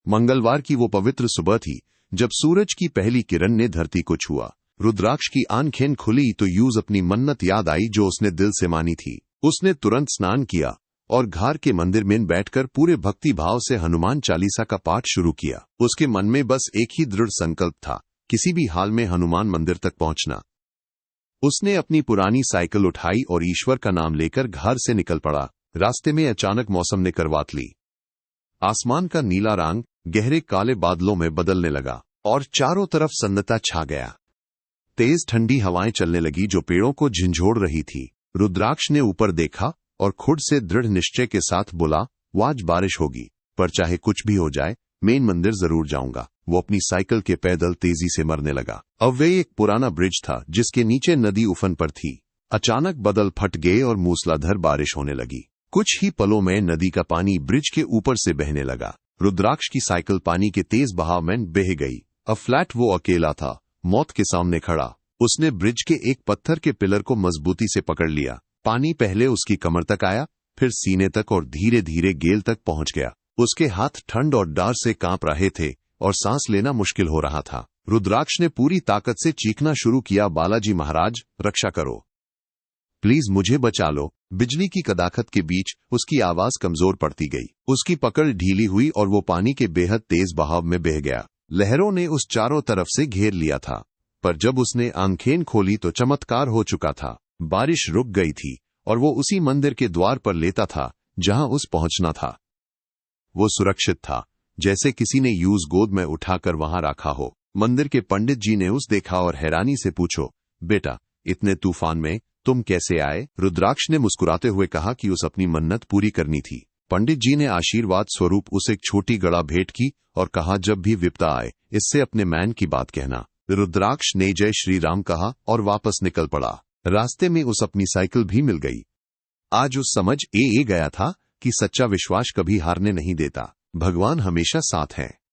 मंगलवार की वो पवित्र सुबह थी जब सूरज की पहली किरण ने धरती को छुआ। रुद्राक्ष की आंखें खुली तो यूज अपनी मन्नत याद आई जो उसने दिल से मानी थी। उसने तुरंत स्नान किया और घर के मंदिर में बैठकर पूरे भक्ति भाव से हनुमान चालीसा का पाठ शुरू किया। उसके मन में बस एक ही दृढ़ संकल्प था, किसी भी हाल में हनुमान मंदिर तक पहुंचना। उसने अपनी पुरानी साइकिल उठाई और ईश्वर का नाम लेकर घर से निकल पड़ा। रास्ते में अचानक मौसम ने करवट ली। आसमान का नीला रंग गहरे काले बादलों में बदलने लगा और चारों तरफ सन्नाटा छा गया। तेज ठंडी हवाएं चलने लगी जो पेड़ों को झंझोड़ रही थी। रुद्राक्ष ने ऊपर देखा और खुद से दृढ़ निश्चय के साथ बोला, आज बारिश होगी, पर चाहे कुछ भी हो जाए मेन मंदिर जरूर जाऊंगा। वो अपनी साइकिल के पैदल तेजी से मरने लगा। अब वे एक पुराना ब्रिज था जिसके नीचे नदी उफन पर थी। अचानक बादल फट गए और मूसलाधार बारिश होने लगी। कुछ ही पलों में नदी का पानी ब्रिज के ऊपर से बहने लगा। रुद्राक्ष की साइकिल पानी के तेज बहाव में बह गई। अब फ्लैट वो अकेला था, मौत के सामने खड़ा। उसने ब्रिज के एक पत्थर के पिलर को मजबूती से पकड़ लिया। पानी पहले उसकी कमर तक आया, फिर सीने तक और धीरे धीरे गेल तक पहुंच गया। उसके हाथ ठंड और डर से कांप रहे थे और सांस लेना मुश्किल हो रहा था। रुद्राक्ष ने पूरी ताकत से चीखना शुरू किया, बालाजी महाराज रक्षा करो, प्लीज मुझे बचा लो। बिजली की कदाकत के बीच उसकी आवाज कमजोर पड़ती गई। उसकी पकड़ ढीली हुई और वो पानी के बेहद तेज बहाव में बह गया। लहरों ने उस चारों तरफ से घेर लिया था, पर जब उसने आंखें खोली तो चमत्कार हो चुका था। बारिश रुक गई थी और वो उसी मंदिर के द्वार पर लेटा था जहां उस पहुंचना था। वो सुरक्षित था, जैसे किसी ने यूज गोद में उठाकर वहां रखा हो। मंदिर के पंडित जी ने उस देखा और हैरानी से पूछो, बेटा इतने तूफान में तुम कैसे आए? रुद्राक्ष ने मुस्कुराते हुए कहा कि उस अपनी मन्नत पूरी करनी थी। पंडित जी ने आशीर्वाद स्वरूप उसे एक छोटी गड़ा भेंट की और कहा, जब भी विपदा आए इससे अपने मैन की बात कहना। रुद्राक्ष ने जय श्री राम कहा और वापस निकल पड़ा। रास्ते में उस अपनी साइकिल भी मिल गई। आज उस समझ ए गया था कि सच्चा विश्वास कभी हारने नहीं देता। भगवान हमेशा साथ है।